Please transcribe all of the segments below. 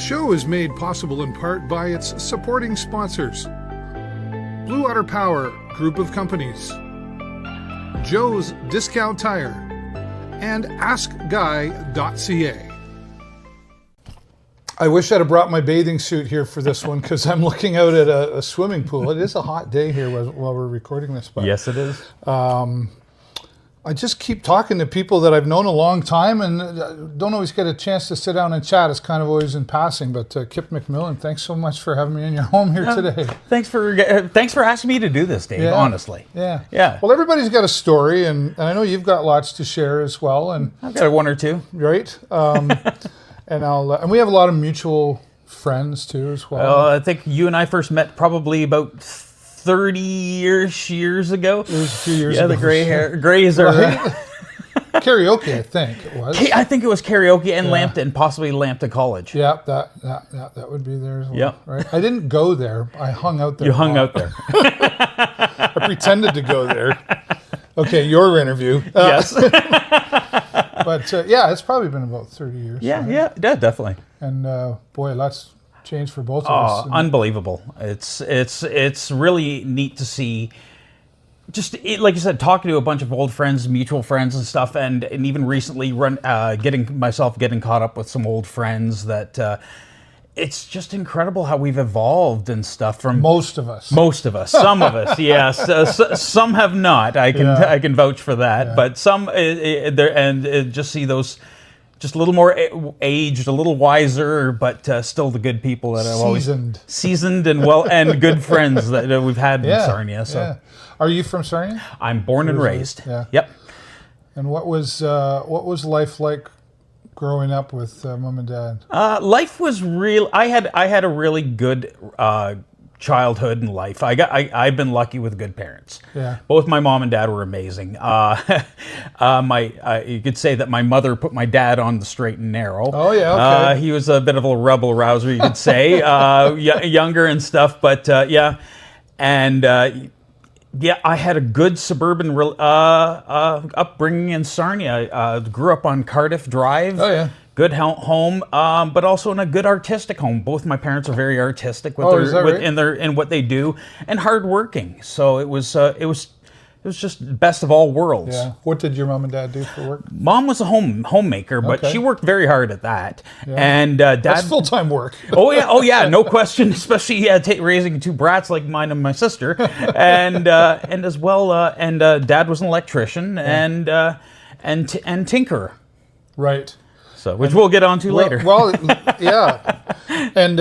show is made possible in part by its supporting sponsors: Blue Water Power Group of Companies, Joe's Discount Tire, and AskGuy.ca. I wish I'd have brought my bathing suit here for this one because I'm looking out at a swimming pool. It is a hot day here while we're recording this. But, yes, it is. I just keep talking to people that I've known a long time and don't always get a chance to sit down and chat. It's kind of always in passing. But Kip McMillan, thanks so much for having me in your home here today. Thanks for asking me to do this, Dave. Yeah. Honestly. Yeah. Well, everybody's got a story, and I know you've got lots to share as well. And I've got one or two. Right. And we have a lot of mutual friends too as well. I think you and I first met probably about 30 years ago. It was a few years ago. Yeah, the grays are... Right? Karaoke, I think it was. I think it was karaoke and Lambton, possibly Lambton College. Yeah, that would be there as well. Yep. Right. I didn't go there. I hung out there. You hung out there. I pretended to go there. Okay, your interview. Yes. But it's probably been about 30 years. Yeah, definitely. And boy, lots changed for both of us. Unbelievable. It's really neat to see. Just like you said, talking to a bunch of old friends, mutual friends and stuff, and even recently getting caught up with some old friends that it's just incredible how we've evolved and stuff from most of us. Some of us, yes. Some have not. I can vouch for that. Yeah. But some just see those just a little more aged, a little wiser, but still the good people that seasoned. Always seasoned and and good friends that we've had in Sarnia. So. Yeah. Are you from Sarnia? I'm born and raised. Yeah. Yep. And what was life like growing up with mom and dad? Life was real. I had a really good childhood and life. I've been lucky with good parents. Yeah. Both my mom and dad were amazing. You could say that my mother put my dad on the straight and narrow. Oh yeah. Okay. He was a bit of a rebel rouser, you could say, younger and stuff. But and. I had a good suburban upbringing in Sarnia. Grew up on Cardiff Drive. Oh, yeah. Good home, but also in a good artistic home. Both my parents are very artistic in what they do, and hardworking. So it was just best of all worlds. Yeah. What did your mom and dad do for work? Mom was a homemaker, but she worked very hard at that. Yeah. And dad, that's full-time work. Oh yeah, no question. Especially raising two brats like mine and my sister, and as well. Dad was an electrician and tinkerer. Right. So, which we'll get onto later. Well, yeah. And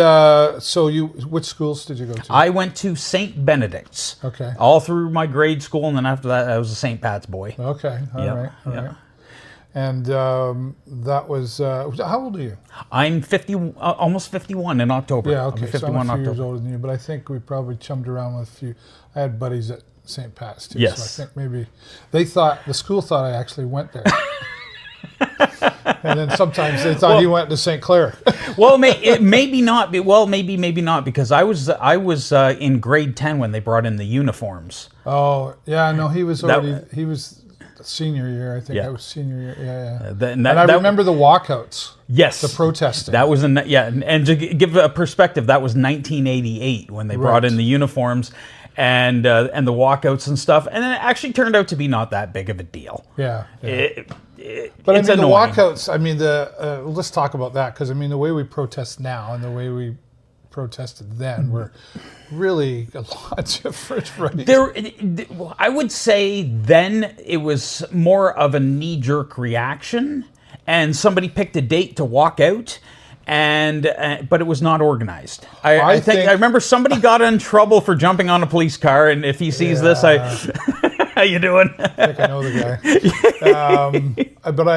so which schools did you go to? I went to St. Benedict's. Okay. All through my grade school, and then after that, I was a St. Pat's boy. Okay. All right. And that was, how old are you? I'm 50, almost 51 in October. Yeah, okay. I'm 51 so I'm a few October. years older than you, but I think we probably chummed around with a few. I had buddies at St. Pat's too. Yes. So I think maybe the school thought I actually went there. And then sometimes they thought he went to St. Clair. Well, maybe not. Well, maybe not, because I was in grade 10 when they brought in the uniforms. Oh yeah, no, he was senior year. I think that was senior year. Yeah. And I remember the walkouts. Yes, the protesting. That was and to give a perspective, that was 1988 when they brought in the uniforms. And the walkouts and stuff, and it actually turned out to be not that big of a deal. Yeah. But the walkouts. I mean, let's talk about that, because I mean, the way we protest now and the way we protested then were really a lot different. Right? I would say then it was more of a knee-jerk reaction, and somebody picked a date to walk out. But it was not organized. I think I remember somebody got in trouble for jumping on a police car, and if he sees this, how you doing? I think I know the guy. But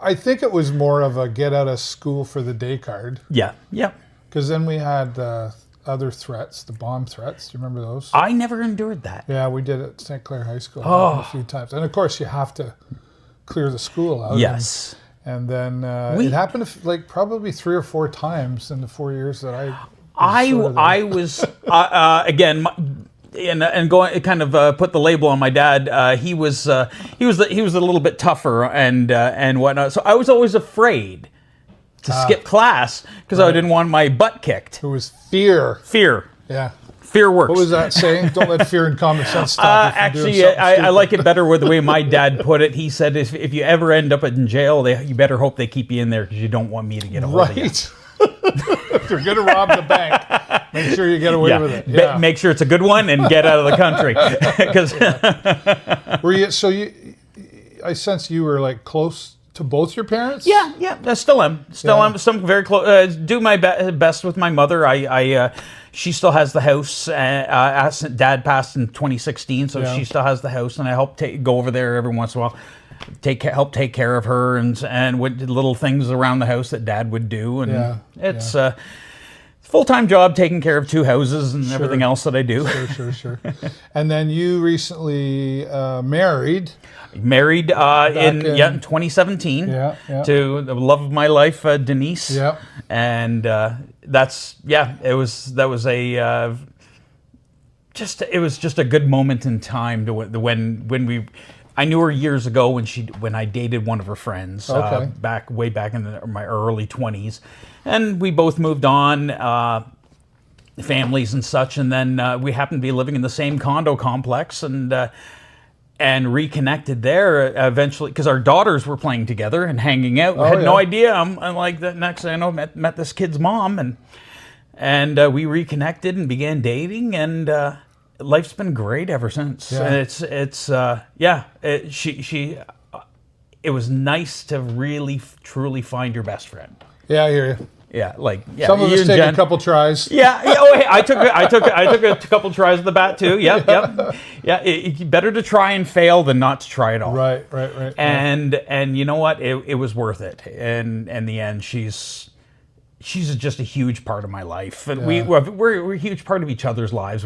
I think it was more of a get out of school for the day card. Yeah. Because then we had other threats, the bomb threats. Do you remember those? I never endured that. Yeah, we did it at St. Clair High School a few times, and of course you have to clear the school out. Yes. And then it happened probably 3 or 4 times in the 4 years that I was again, and going kind of put the label on my dad. He was a little bit tougher and whatnot. So I was always afraid to skip class because I didn't want my butt kicked. It was fear. Fear. Yeah. Fear works. What was that saying? Don't let fear and common sense stop you from doing actually, something I stupid. like it better with the way my dad put it. He said, if you ever end up in jail, you better hope they keep you in there because you don't want me to get a hold of you. Right. If you're going to rob the bank, make sure you get away with it. Yeah. Make sure it's a good one and get out of the country. I sense you were like close to both your parents? Yeah, I still am. I'm very close. Do my best with my mother. She still has the house. Dad passed in 2016, so she still has the house, and I help go over there every once in a while. Help take care of her and what little things around the house that Dad would do, and it's a full-time job taking care of 2 houses and everything else that I do. Sure. And then you recently married. Married in 2017 to the love of my life, Denise. Yeah. And it was just a good moment in time to when I knew her years ago when I dated one of her friends way back in my early 20s, and we both moved on, families and such, and then we happened to be living in the same condo complex and reconnected there eventually because our daughters were playing together and hanging out. I had no idea. I'm like, the next thing I know, met this kid's mom, and we reconnected and began dating, and life's been great ever since. Yeah. It was nice to really truly find your best friend. Yeah, I hear you. Yeah, some of us take a couple tries. Yeah. Oh, hey, I took a couple tries at the bat too. Yep. Yeah. It's better to try and fail than not to try at all. Right. And you know what? It was worth it. And in the end, she's just a huge part of my life, and we're a huge part of each other's lives.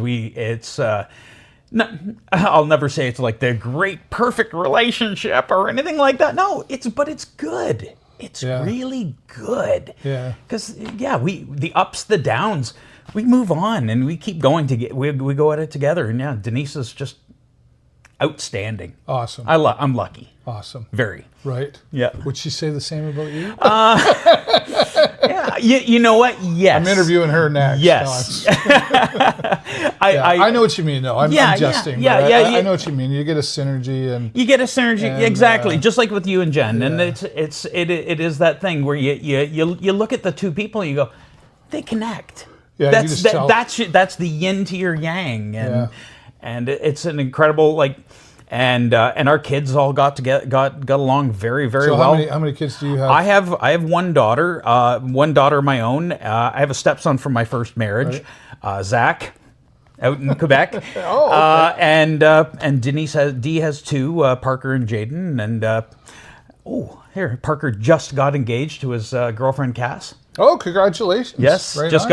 I'll never say it's like the great perfect relationship or anything like that. No, it's good. It's really good. Yeah. Because the ups, the downs, we move on and we keep going we go at it together. And Denise is just outstanding. Awesome. I'm lucky. Awesome. Very. Right. Yeah. Would she say the same about you? Yeah. You know what? Yes. I'm interviewing her next. Yes. I know what you mean, though. I'm jesting. I know what you mean. You get a synergy, and exactly, just like with you and Jen. And it is that thing where you look at the two people and you go, they connect. Yeah, that's the yin to your yang, and it's an incredible And our kids all got along very, very well. How many kids do you have? I have one daughter of my own. I have a stepson from my first marriage, Zach, out in Quebec. Okay. And Denise has 2, Parker and Jaden. And Parker just got engaged to his girlfriend Cass. Oh, congratulations! Yes, right just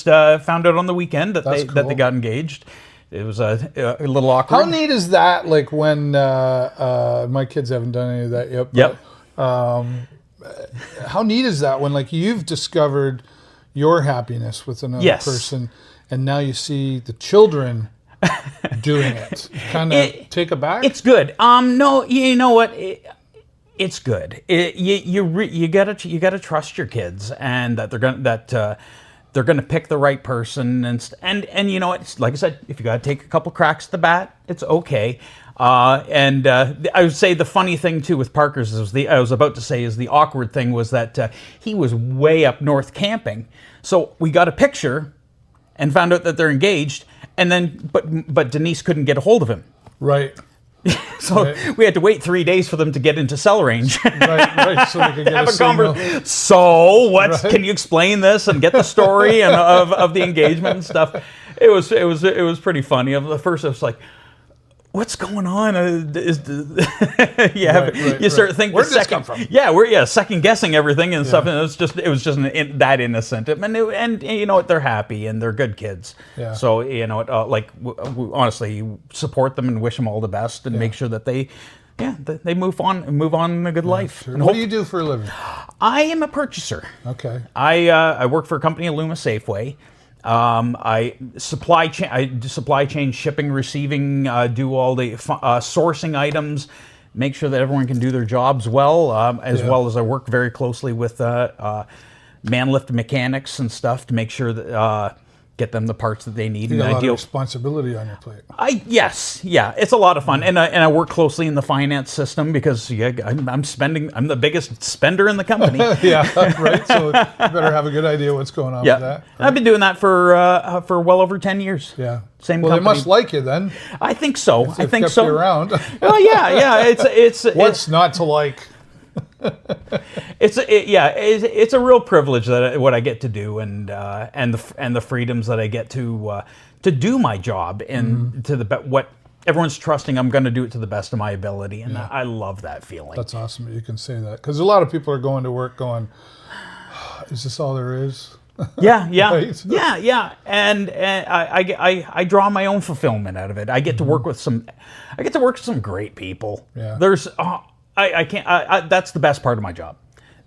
found out on the weekend that That's that they got engaged. It was a little awkward. How neat is that? Like when my kids haven't done any of that yet. Yep. How neat is that when you've discovered your happiness with another person, and now you see the children doing it? Kind of take aback. It's good. No, you know what? It's good. You gotta trust your kids, and that they're gonna pick the right person, and you know what? Like I said, if you gotta take a couple cracks at the bat, it's okay. I would say the funny thing too with Parker's is the awkward thing was that he was way up north camping, so we got a picture and found out that they're engaged, and then but Denise couldn't get a hold of him. Right. So we had to wait 3 days for them to get into cell range. right. So they could get have a signal. So what? Right. Can you explain this and get the story and of the engagement and stuff? It was pretty funny. At first, I was like, "What's going on?" You start thinking, where did this come from? Yeah, we're second guessing everything and stuff. And it was just that innocent. And you know what? They're happy and they're good kids. Yeah. So you know, we honestly support them and wish them all the best and make sure that they move on a good life. Sure. What do you do for a living? I am a purchaser. Okay. I work for a company, Luma Safeway. I supply chain shipping, receiving, do all the sourcing items, make sure that everyone can do their jobs well, as well as I work very closely with man lift mechanics and stuff to make sure that get them the parts that they need. You got and a lot of responsibility on your plate. It's a lot of fun, and I work closely in the finance system because I'm the biggest spender in the company. Yeah, right. So you better have a good idea what's going on with that. Right? I've been doing that for well over 10 years. Yeah. Same well, company. They must like you then. I think so. I think so. You around. Oh yeah. It's what's not to like. It's a real privilege that what I get to do, and the freedoms that I get to do my job and to what everyone's trusting I'm going to do it to the best of my ability, and I love that feeling. That's awesome that you can say that, because a lot of people are going to work going, "Is this all there is?" Yeah, Right? yeah, and I draw my own fulfillment out of it. I get to work with some great people. Yeah. There's I can't. That's the best part of my job.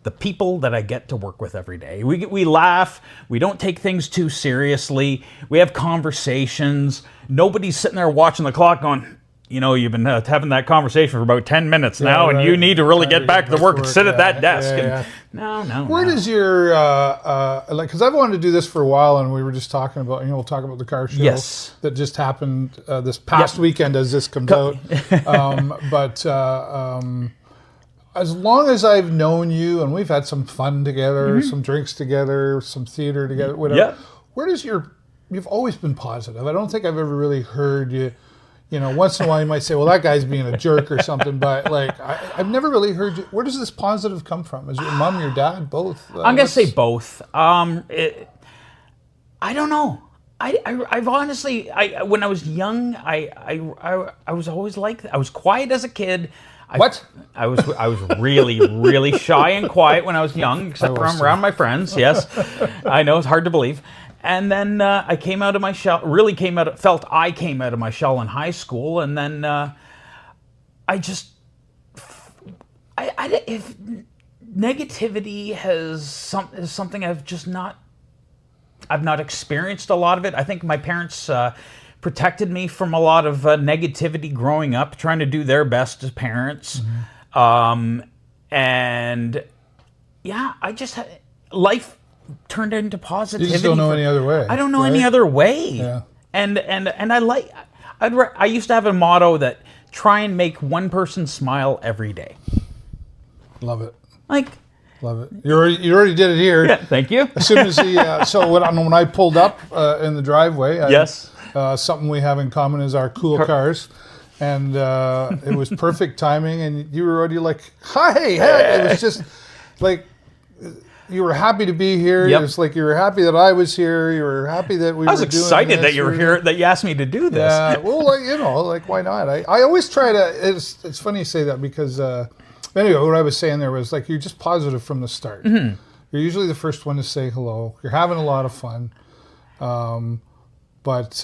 The people that I get to work with every day. We laugh. We don't take things too seriously. We have conversations. Nobody's sitting there watching the clock going, you've been having that conversation for about 10 minutes now, and you need to really get back to work and sit at that desk. Yeah. No. Where does your, because I've wanted to do this for a while, and we were just talking about, we'll talk about the car show that just happened this past weekend as this comes out. As long as I've known you, and we've had some fun together, some drinks together, some theater together, whatever, where does you've always been positive. I don't think I've ever really heard you, once in a while you might say, well, that guy's being a jerk or something, but I've never really heard you. Where does this positive come from? Is your mom, your dad, both? I'm going to say both. I don't know. I've honestly, when I was young, I was always like that. I was quiet as a kid. I was really, really shy and quiet when I was young, except for around my friends. Yes, I know it's hard to believe. And then I came out of my shell. Felt I came out of my shell in high school, and then if negativity is something I've not experienced a lot of it. I think my parents protected me from a lot of negativity growing up, trying to do their best as parents. Life turned into positivity. You just don't know any other way. I don't know any other way. Yeah. And I used to have a motto that try and make one person smile every day. Love it. Love it. You already did it here. Yeah, thank you. As soon as when I pulled up in the driveway, something we have in common is our cool cars, and it was perfect timing. And you were already like, "Hi!" It was just like you were happy to be here. It was like you were happy that I was here. You were happy that we. I was excited that you were here. That you asked me to do this. Yeah. Well, why not? I always try to. It's funny you say that because. Anyway, what I was saying there was like you're just positive from the start. You're usually the first one to say hello. You're having a lot of fun. I was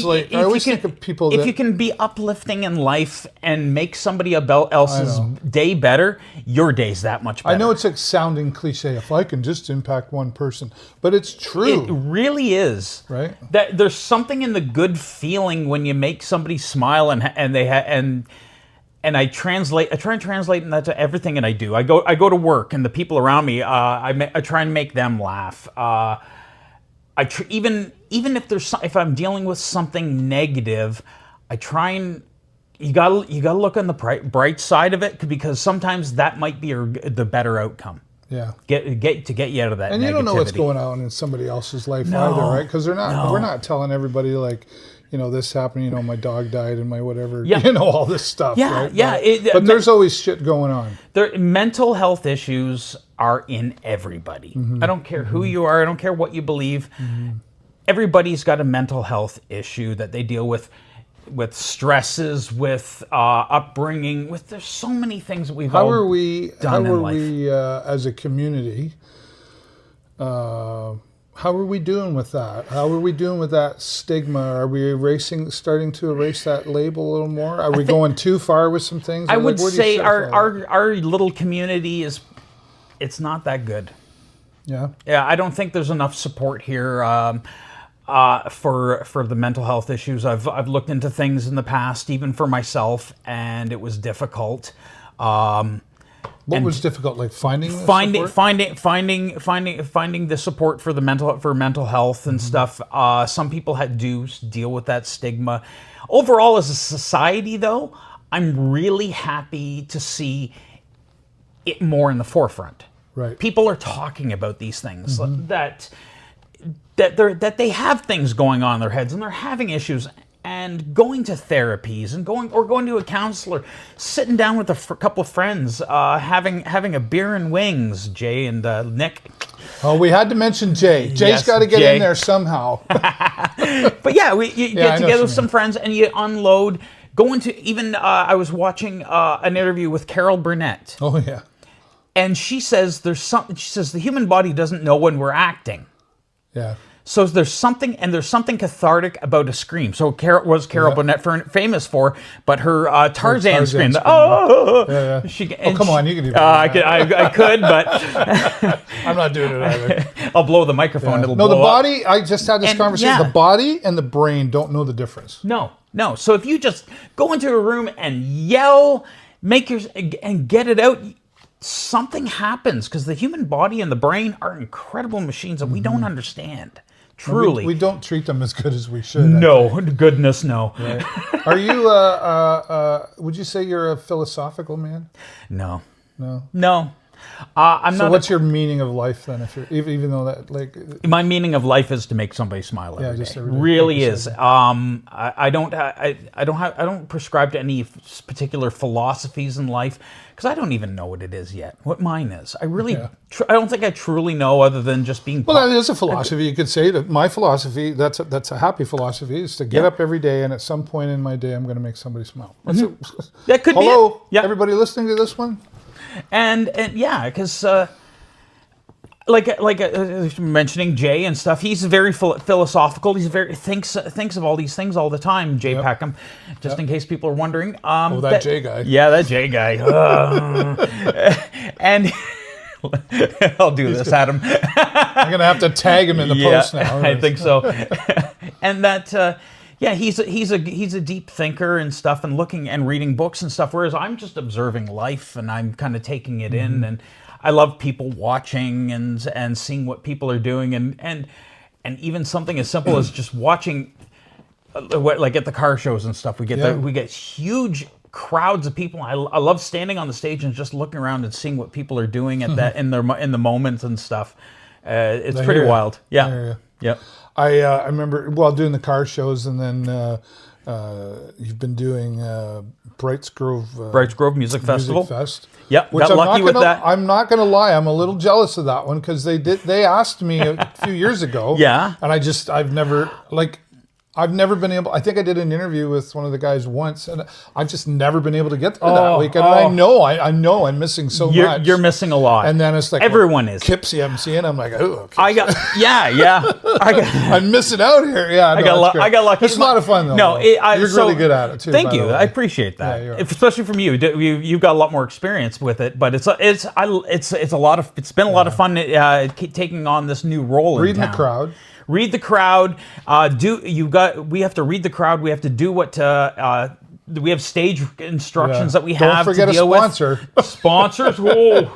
like, I always think of people that... If you can be uplifting in life and make somebody else's day better, your day's that much better. I know it's like sounding cliche, if I can just impact one person, but it's true. It really is. Right? That there's something in the good feeling when you make somebody smile and I try and translate that to everything that I do. I go to work, and the people around me, I try and make them laugh. Even if I'm dealing with something negative, I try and you gotta look on the bright side of it, because sometimes that might be the better outcome. Yeah. Get you out of that. And negativity. You don't know what's going on in somebody else's life either, right? Because we're not telling everybody like, this happened, my dog died and my whatever, all this stuff. Yeah, right? yeah. But there's always shit going on. Mental health issues are in everybody. I don't care who you are. I don't care what you believe. Everybody's got a mental health issue that they deal with stresses, with upbringing, there's so many things that we've done in life. How are we as a community? How are we doing with that? How are we doing with that stigma? Are we starting to erase that label a little more? Are we going too far with some things? I would say our little community it's not that good. Yeah. Yeah, I don't think there's enough support here. for the mental health issues. I've looked into things in the past, even for myself, and it was difficult. What was difficult? Like finding the finding the support for the mental health and stuff. Some people do deal with that stigma. Overall, as a society, though, I'm really happy to see it more in the forefront. Right. People are talking about these things, that they have things going on in their heads and they're having issues, and going to therapies and going to a counselor, sitting down with a couple of friends, having a beer and wings. Jay and Nick. Oh, we had to mention Jay. Jay's got to get in there somehow. But yeah, you get together with some friends and you unload. Going to even I was watching an interview with Carol Burnett. Oh yeah. And she says she says the human body doesn't know when we're acting. Yeah. So there's something cathartic about a scream. So Carol Burnett famous for, but her Tarzan scream. Come on, you can do that. I could, but I'm not doing it either. I'll blow the microphone. Yeah. It'll no, blow the body. I just had this conversation. Yeah. The body and the brain don't know the difference. No. So if you just go into a room and yell, and get it out, something happens, because the human body and the brain are incredible machines that we don't understand. Truly. We don't treat them as good as we should. No, goodness, no. Right. Are you, would you say you're a philosophical man? No. I'm not. So what's your meaning of life then? If you're, even though that, like, my meaning of life is to make somebody smile every day. Just every day. Really is. I don't prescribe to any particular philosophies in life, because I don't even know what it is yet. What mine is, I really, I don't think I truly know, other than just being. Well, that is a philosophy. You could say that my philosophy, that's a happy philosophy, is to get up every day, and at some point in my day, I'm going to make somebody smile. That could be. Hello, everybody listening to this one. And yeah, because like mentioning Jay and stuff, he's very philosophical. He's thinks of all these things all the time. Jay Peckham, just in case people are wondering. That Jay guy. Yeah, that Jay guy. And I'll do this, Adam. I'm gonna have to tag him in the post now. I think so. And that. Yeah, he's a deep thinker and stuff, and looking and reading books and stuff, whereas I'm just observing life and I'm kind of taking it in, and I love people watching and seeing what people are doing, and even something as simple as just watching, like at the car shows and stuff, we get huge crowds of people. I love standing on the stage and just looking around and seeing what people are doing at that in the moments and stuff. It's pretty wild. Yeah. Yep. I remember doing the car shows, and then you've been doing Brights Grove Music Festival. Yep, which got lucky with that. I'm not going to lie, I'm a little jealous of that one, because they asked me a few years ago. Yeah. And I've never been able. I think I did an interview with one of the guys once, and I've just never been able to get there that week. And I know I'm missing so much. You're missing a lot. And then it's like everyone is. Kip's the MC, and I'm like, oh, Kip's. I'm missing out here. Yeah, I got lucky. It's a lot of fun though. No, you're really good at it too. Thank you. I appreciate that, especially from you. You've got a lot more experience with it, but it's a lot of. It's been a lot of fun taking on this new role. Reading the crowd. Read the crowd. We have to read the crowd. We have to do what we have stage instructions that we have to deal with. Don't forget a sponsor. Sponsors. Whoa.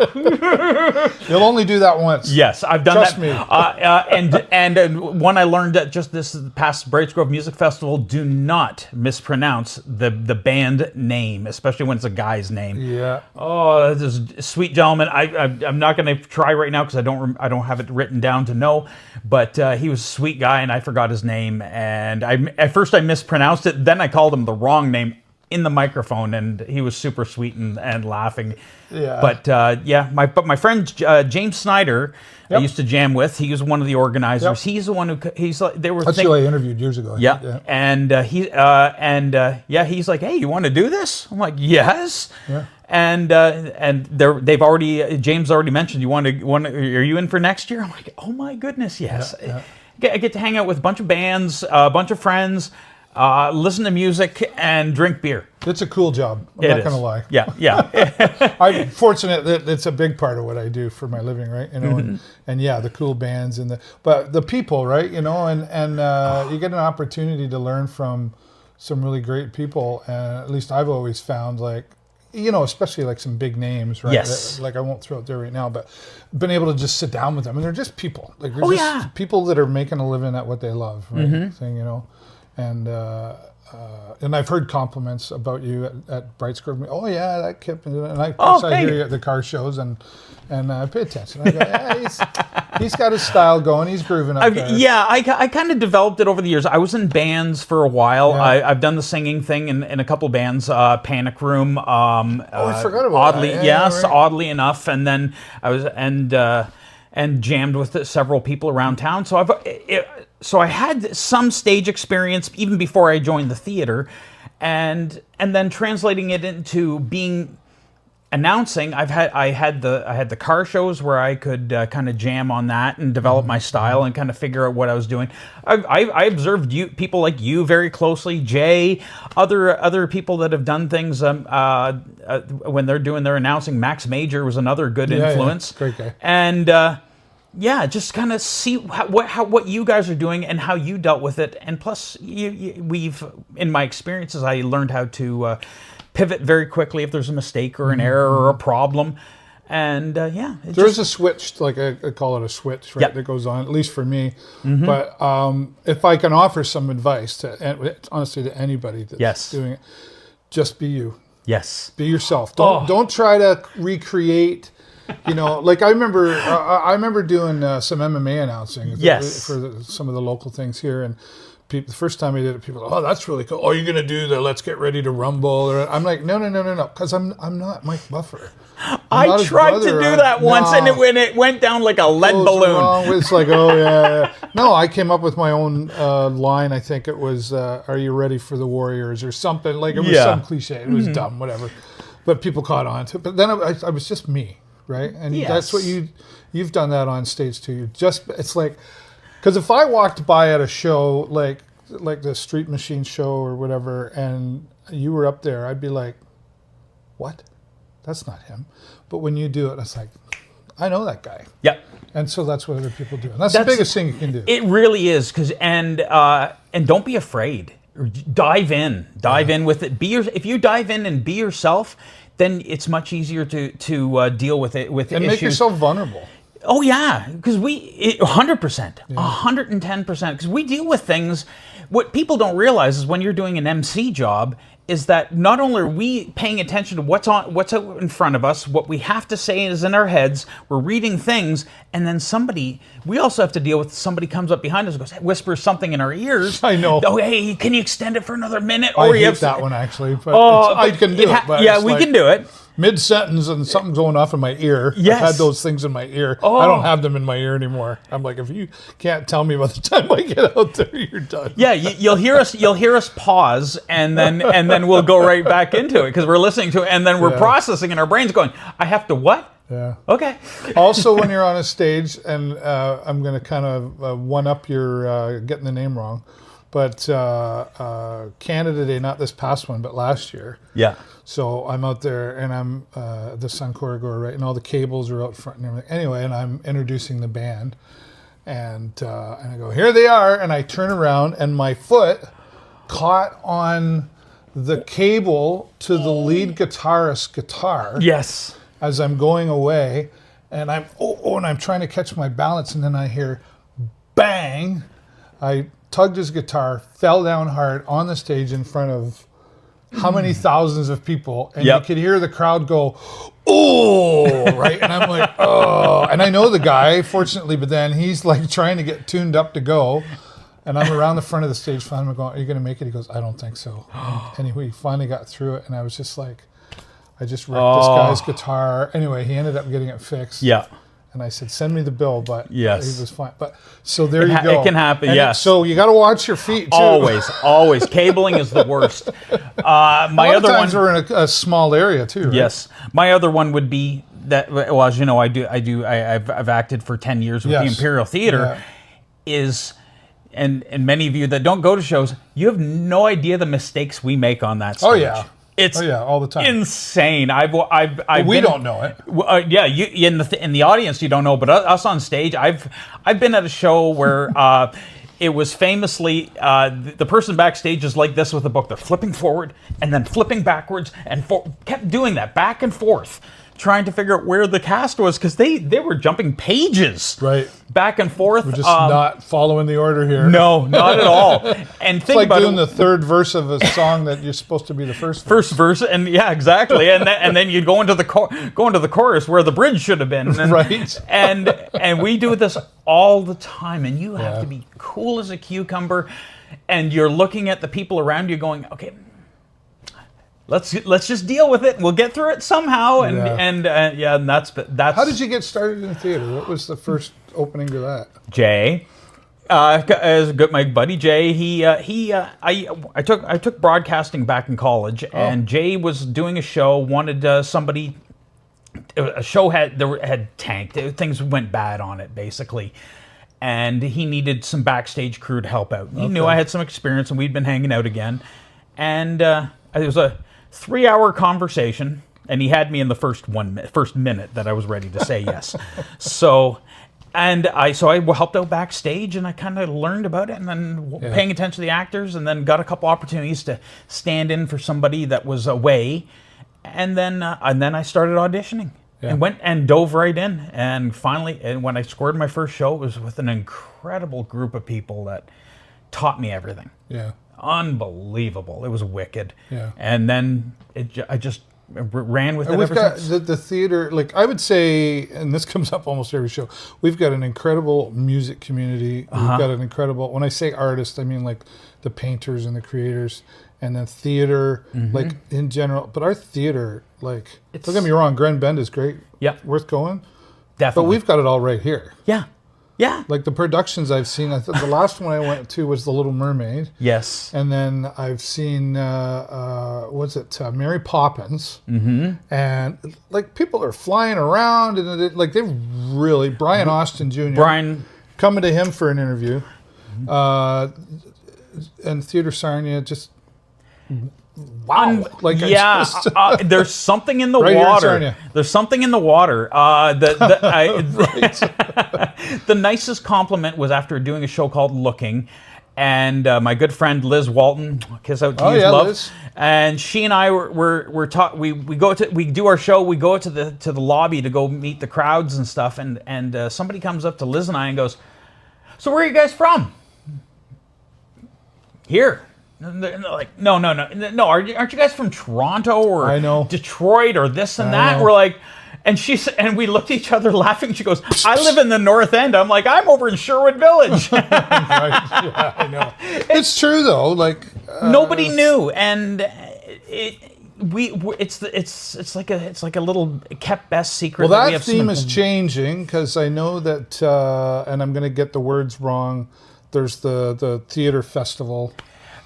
You'll only do that once. Yes, I've done Trust that. me. And one I learned at just this past Brights Grove Music Festival: do not mispronounce the band name, especially when it's a guy's name. Yeah. Oh, this is sweet gentleman. I'm not going to try right now because I don't have it written down to know. But he was a sweet guy, and I forgot his name. And at first I mispronounced it. Then I called him the wrong name in the microphone, and he was super sweet and laughing. Yeah. But my friend James Snyder, I used to jam with. He was one of the organizers. Yep. He's the one who That's who I interviewed years ago. Yeah. And he's like, hey, you want to do this? I'm like, yes. Yeah. And James already mentioned are you in for next year? I'm like, oh my goodness, yes. Yeah. I get to hang out with a bunch of bands, a bunch of friends. listen to music, and drink beer. It's a cool job. I'm not going to lie. Yeah, yeah. I'm fortunate that it's a big part of what I do for my living, right? You know, and yeah, the cool bands but the people, right? You know, and you get an opportunity to learn from some really great people, and at least I've always found, like, you know, especially like some big names, right? Yes. Like I won't throw it there right now, but been able to just sit down with them, and they're just people. Like they're just people that are making a living at what they love, right? Thing, you know, and I've heard compliments about you at Bright Square. Oh yeah, that Kip, and I hear you at the car shows, and I pay attention. I go, yeah, he's got his style going. He's grooving up there. Yeah, I kind of developed it over the years. I was in bands for a while. Yeah. I've done the singing thing in a couple bands. Panic Room. I forgot about oddly, that. Yes, right. Oddly enough, and then I was and jammed with several people around town. So I had some stage experience even before I joined the theater, and then translating it into being announcing. I had the car shows where I could kind of jam on that and develop my style and kind of figure out what I was doing. I observed people like you very closely, Jay, other people that have done things when they're doing their announcing. Max Major was another good influence. Yeah. Great guy. And just kind of see what you guys are doing and how you dealt with it. And plus, we've in my experiences, I learned how to pivot very quickly if there's a mistake or an error or a problem. And there's a switch, like I call it a switch, right? That goes on, at least for me. But if I can offer some advice honestly to anybody that's doing it, just be you. Yes. Be yourself. Don't try to recreate. You know, like I remember doing some MMA announcing for some of the local things here, and the first time I did it, people go, "Oh, that's really cool. Oh, you're gonna do the Let's Get Ready to Rumble?" Or I'm like, no, because I'm not Mike Buffer. I tried to do that once, and it went down like a lead balloon. Wrong. It's like, oh yeah. No, I came up with my own line. I think it was, "Are you ready for the Warriors?" or something. Like it was some cliche. It was dumb, whatever. But people caught on to it. But then I was just me. Right, and that's what you've done that on stage too. It's like, because if I walked by at a show like the Street Machines show or whatever, and you were up there, I'd be like, "What? That's not him." But when you do it, it's like, I know that guy. Yep. And so that's what other people do. And that's the biggest thing you can do. It really is, and don't be afraid. Dive in with it. If you dive in and be yourself, then it's much easier to deal with it and issues. Make yourself vulnerable. Oh yeah, because 100%, 110%. Because we deal with things. What people don't realize is when you're doing an MC job, is that not only are we paying attention to what's out in front of us, what we have to say is in our heads, we're reading things, and then we also have to deal with somebody comes up behind us and whispers something in our ears. I know. Oh, hey, can you extend it for another minute? I hate that one actually, but I can do it. But we can do it. Mid-sentence and something's going off in my ear. Yes. I've had those things in my ear. I don't have them in my ear anymore. I'm like, if you can't tell me by the time I get out there, you're done. Yeah, you'll hear us pause, and then we'll go right back into it because we're listening to it, and then we're processing in our brains, going, I have to what? Yeah. Okay. Also, when you're on a stage, and I'm going to kind of one up your getting the name wrong, but Canada Day, not this past one, but last year. Yeah. So I'm out there, and I'm the Suncor goer, right? And all the cables are out front and everything. Anyway, and I'm introducing the band, and I go, here they are, and I turn around, and my foot caught on the cable to the lead guitarist's guitar. Yes. As I'm going away, and I'm trying to catch my balance, and then I hear bang. I tugged his guitar, fell down hard on the stage in front of how many thousands of people, and you could hear the crowd go, oh, right? And I'm like, oh. And I know the guy, fortunately, but then he's like trying to get tuned up to go. And I'm around the front of the stage finally going, are you going to make it? He goes, I don't think so. And he finally got through it, and I was just like, I just wrecked this guy's guitar. Anyway, he ended up getting it fixed. Yeah. And I said, send me the bill, but he yes, was fine. But so there you go. It can happen, yes. So you got to watch your feet too. Always. Cabling is the worst. My other times we're in a small area too, right? Yes. My other one would be that. Well, as you know, I've acted for 10 years with the Imperial Theater. Is and many of you that don't go to shows, you have no idea the mistakes we make on that stage. Oh yeah. It's all the time. Insane. We don't know it. Yeah, you in the audience you don't know, but us on stage, I've been at a show where it was famously the person backstage is like this with a book. They're flipping forward and then flipping backwards and kept doing that back and forth, trying to figure out where the cast was because they were jumping pages back and forth. We're just not following the order here. No, not at all. And it's like doing the third verse of a song that you're supposed to be the first verse, and yeah, exactly. And then you go into the chorus where the bridge should have been. And, right. And we do this all the time, and you have to be cool as a cucumber, and you're looking at the people around you going, okay, let's just deal with it and we'll get through it somehow. And that's how did you get started in theater? What was the first opening to that? Jay, as my buddy Jay, I took broadcasting back in college, and Jay was doing a show, wanted somebody. A show had tanked. Things went bad on it basically, and he needed some backstage crew to help out. He knew I had some experience, and we'd been hanging out again, and it was a 3-hour conversation, and he had me in the first minute that I was ready to say yes. So I helped out backstage, and I kind of learned about it, and then paying attention to the actors, and then got a couple opportunities to stand in for somebody that was away, and then I started auditioning and went and dove right in, and finally, and when I scored my first show, it was with an incredible group of people that taught me everything. Yeah. Unbelievable. It was wicked. Yeah. And then I just ran with it we've ever got since. the theater, like I would say, and this comes up almost every show, we've got an incredible music community. We've got an incredible, when I say artists, I mean like the painters and the creators, and then theater, like in general. But our theater, like, don't get me wrong, Grand Bend is great. Yeah. Worth going. Definitely. But we've got it all right here. Yeah. Yeah. Like the productions I've seen, I think the last one I went to was The Little Mermaid. Yes. And then I've seen, Mary Poppins. Mm-hmm. And like people are flying around, and they really, Brian Austin Jr. Coming to him for an interview. And Theater Sarnia, just wow. Like there's something in the right water. There's something in the water. The nicest compliment was after doing a show called Looking, and my good friend Liz Walton, kiss out to you, love. Liz. And she and I were taught. We do our show. We go to the lobby to go meet the crowds and stuff. And somebody comes up to Liz and I and goes, "So where are you guys from?" Here. And they're like, no. Aren't you guys from Toronto or Detroit or this and that? We're like, and we looked at each other laughing. She goes, "I live in the North End." I'm like, "I'm over in Sherwood Village." Right. Yeah, I know. It's true though. Like nobody knew, and it's like a little kept best secret. Well, that that theme is changing because I know that, and I'm going to get the words wrong. There's the theater festival.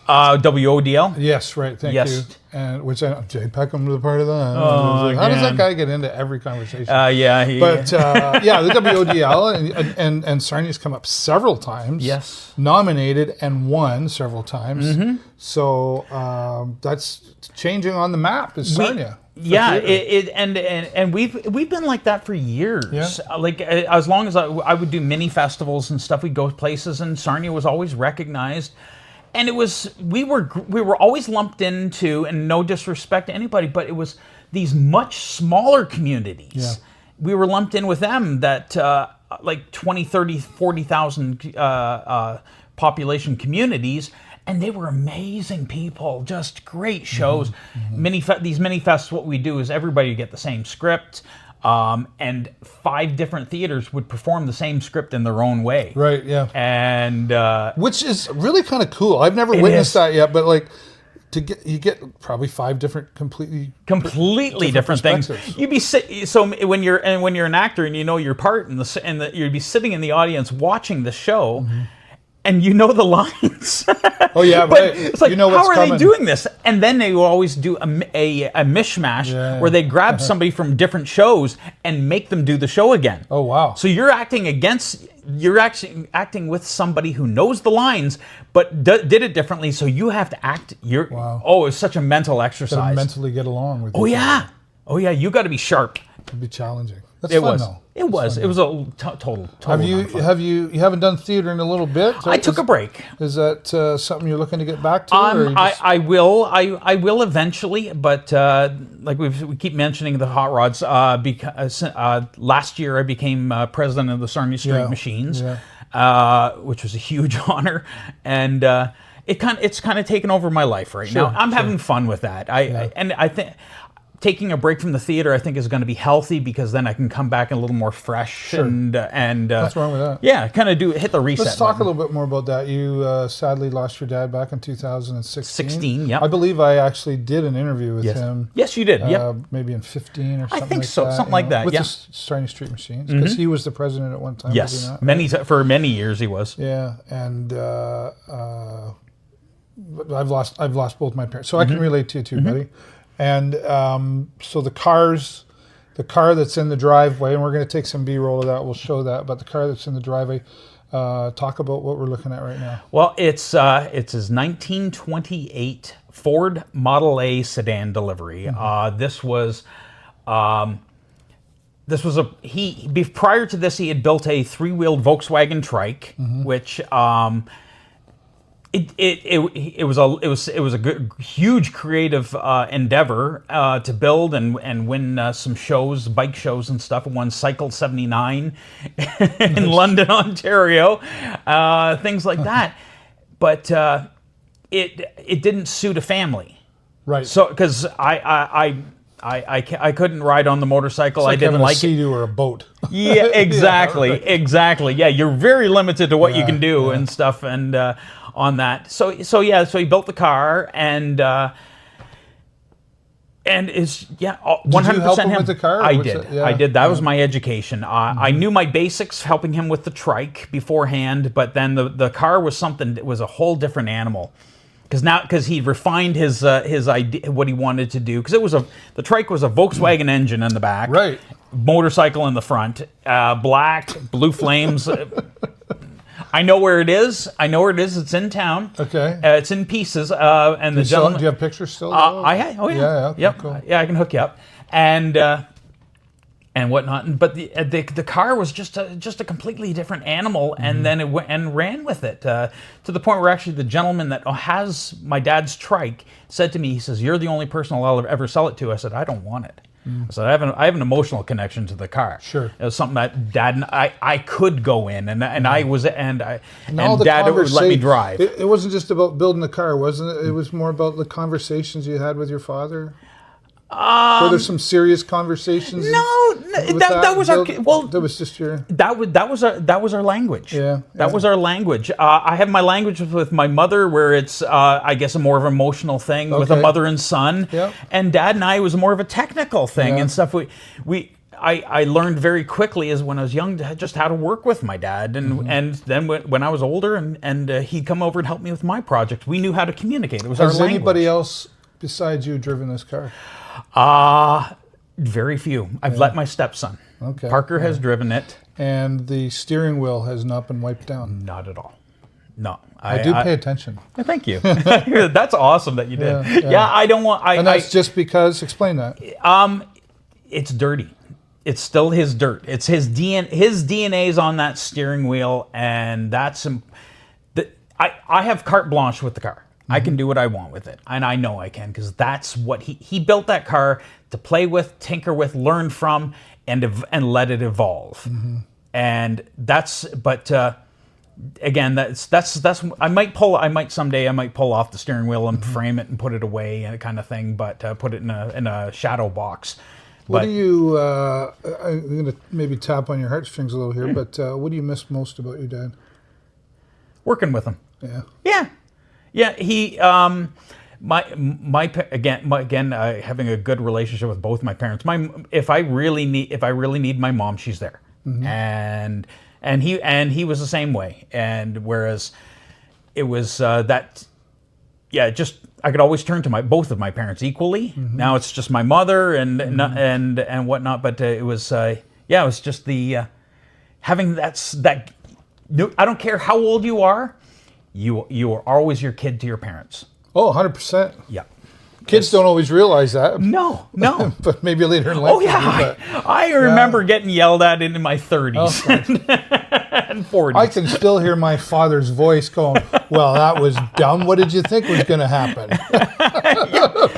WODL? Yes, right. Thank you. And Jay Peckham was a part of that. Oh, how does that guy get into every conversation? The WODL and Sarnia's come up several times. Yes. Nominated and won several times. Mm-hmm. So that's changing on the map. Is Sarnia? Yeah, and we've been like that for years. Yeah. Like as long as I would do mini festivals and stuff, we'd go places, and Sarnia was always recognized. And it was we were always lumped into, and no disrespect to anybody, but it was these much smaller communities. Yeah. We were lumped in with them that like 20, 30, 40,000 population communities, and they were amazing people, just great shows. Mm-hmm. These mini fests, what we do is everybody get the same script. And 5 different theaters would perform the same script in their own way. Right, yeah. And which is really kind of cool. I've never witnessed that yet, but like you get probably 5 different completely different things. You'd be so when you're an actor and you know your part and you'd be sitting in the audience watching the show. Mm-hmm. And you know the lines. Oh yeah, but right. It's like, you know how are coming. they doing this? And then they will always do a mishmash where they grab somebody from different shows and make them do the show again. Oh wow! So you're acting against you're actually acting with somebody who knows the lines, but did it differently. So you have to act. Oh, it's such a mental exercise. Gotta mentally get along with. Oh yeah. Oh yeah. You got to be sharp. It'd be challenging. That's It fun, was. though. It was. It was a total. You haven't done theater in a little bit? I took a break. Is that something you're looking to get back to? I will. I will eventually, but like we keep mentioning the hot rods. Because last year I became president of the Sarnia Street Machines, which was a huge honor, and it's kind of taken over my life right now. I'm having fun with that. I think taking a break from the theater, I think, is going to be healthy, because then I can come back a little more fresh. And what's wrong with that? Yeah, kind of hit the reset. Let's talk a little bit more about that. You sadly lost your dad back in 2016. Yeah. I believe I actually did an interview with him. Yes, you did. Yep. Maybe in 15 or something. I think like so, that, something like that. With the Sarnia Street Machines, because he was the president at one time. Yes, was he not? For many years he was. Yeah, and I've lost both my parents, so I can relate to you too, buddy. And so the car that's in the driveway, and we're going to take some B-roll of that. We'll show that. But the car that's in the driveway, talk about what we're looking at right now. Well, it's his 1928 Ford Model A sedan delivery. This was prior to this, he had built a 3-wheeled Volkswagen Trike, which. It was a good, huge creative endeavor to build and win some shows, bike shows and stuff. It won Cycle 79 in London, Ontario, things like that. But it didn't suit a family, right? So because I couldn't ride on the motorcycle. It's like I didn't like a Sea-Doo or a boat. Yeah, exactly, exactly. Yeah, you're very limited to what you can do and stuff, and on that. So he built the car, and is 100% Did you help him with the car? I did. That was my education. I knew my basics, helping him with the trike beforehand, but then the car was something that was a whole different animal. Because he refined his idea, what he wanted to do. Because the trike was a Volkswagen engine in the back, right? Motorcycle in the front, black, blue flames. I know where it is. It's in town. Okay. It's in pieces. And the gentleman. Do you have pictures still? Oh yeah. Yeah. Cool. Yeah, I can hook you up. And whatnot, but the car was just a completely different animal, and then it went and ran with it to the point where actually the gentleman that has my dad's trike said to me, he says, "You're the only person I'll ever sell it to." I said, "I don't want it." I said, I have an emotional connection to the car. Sure. It was something that Dad and I could go in, and Dad would let me drive. It wasn't just about building the car, wasn't it? It was more about the conversations you had with your father. Were there some serious conversations? No, that was our That was just your. That was our language. Yeah, that was our language. I have my language with my mother, where it's I guess a more of an emotional thing with a mother and son. Yeah. And Dad and I was more of a technical thing and stuff. I learned very quickly as when I was young just how to work with my dad, and then when I was older and he'd come over and help me with my project, we knew how to communicate. It was our language. Has anybody else besides you driven this car? Very few. I've let my stepson. Okay. Parker has driven it. And the steering wheel has not been wiped down? Not at all. No. I do pay attention. Thank you. That's awesome that you did. Yeah, I don't want... And that's just because... Explain that. It's dirty. It's still his dirt. It's his DNA's on that steering wheel, and that's... I have carte blanche with the car. I can do what I want with it, and I know I can, because that's what he built that car to play with, tinker with, learn from, and let it evolve. And that's, but again, that's I might someday pull off the steering wheel and frame it and put it away and kind of thing, but put it in a shadow box. What do you? I'm going to maybe tap on your heartstrings a little here, but what do you miss most about your dad? Working with him. Yeah. Yeah. Yeah, he having a good relationship with both my parents. If I really need my mom, she's there, and he was the same way. And whereas it was just I could always turn to both of my parents equally. Now it's just my mother and whatnot. But it was just the having that. No, I don't care how old you are. You are always your kid to your parents. Oh, 100%. Yeah. Kids don't always realize that. No. But maybe later in life. Oh, yeah. I remember getting yelled at in my 30s and 40s. I can still hear my father's voice going, well, that was dumb. What did you think was going to happen?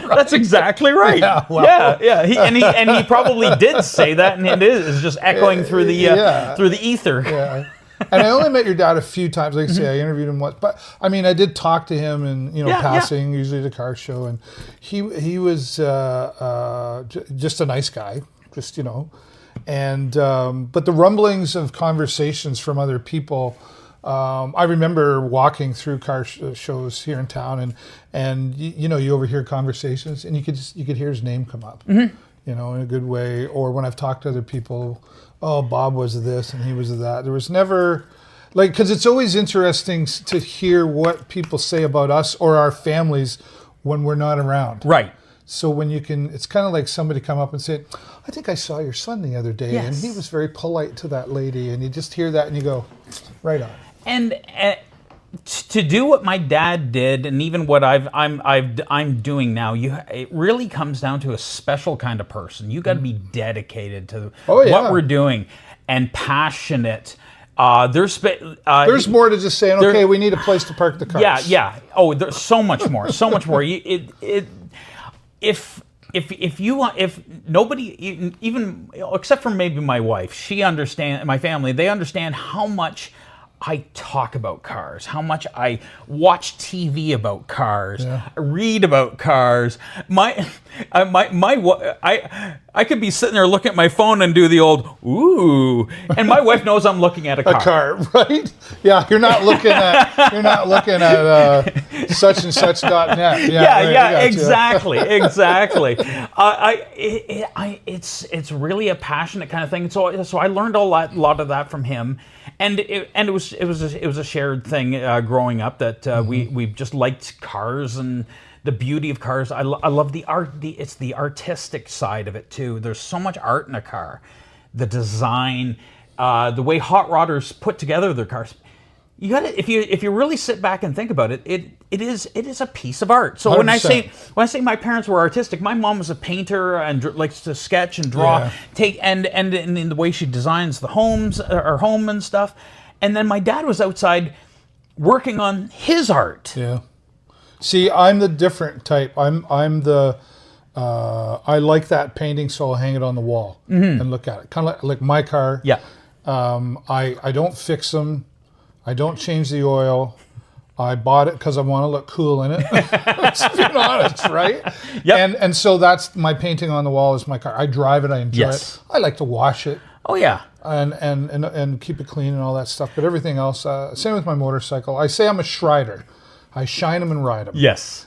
That's exactly right. Yeah, well. Yeah. He probably did say that, and it is just echoing through the ether. Yeah. And I only met your dad a few times. Like I say, I interviewed him once, but I mean, I did talk to him, and passing, usually at a car show, and he was just a nice guy, and but the rumblings of conversations from other people. I remember walking through car shows here in town, and you overhear conversations, and you could hear his name come up, in a good way. Or when I've talked to other people. Oh, Bob was this and he was that. There was never, because it's always interesting to hear what people say about us or our families when we're not around. Right. So when it's kind of like somebody come up and say, I think I saw your son the other day, and he was very polite to that lady, and you just hear that and you go, right on. And to do what my dad did, and even what I'm doing now, it really comes down to a special kind of person. You got to be dedicated to what we're doing and passionate. There's more to just saying, okay, we need a place to park the cars. Yeah. Oh, there's so much more. So much more. If nobody, even except for maybe my wife, my family, they understand how much I talk about cars, how much I watch TV about cars, read about cars. I could be sitting there looking at my phone and do the old ooh, and my wife knows I'm looking at a car. A car, right? Yeah, you're not looking at such and such.net. Yeah, exactly. It's really a passionate kind of thing. So I learned a lot of that from him. And it was a shared thing growing up that we just liked cars and the beauty of cars. I love the art. It's the artistic side of it too. There's so much art in a car, the design, the way hot rodders put together their cars. You got to, if you really sit back and think about it, it is a piece of art. So 100%. when I say my parents were artistic, my mom was a painter and likes to sketch and draw, and in the way she designs the homes, her home and stuff. And then my dad was outside working on his art. Yeah. See, I'm the different type. I'm the I like that painting, so I'll hang it on the wall and look at it. Kind of like my car. Yeah. I don't fix them. I don't change the oil. I bought it because I want to look cool in it. Let's be honest, right? Yep. And so that's my painting on the wall is my car. I drive it. I enjoy it. I like to wash it. Oh yeah. And keep it clean and all that stuff. But everything else, same with my motorcycle. I say I'm a shrider. I shine them and ride them. Yes.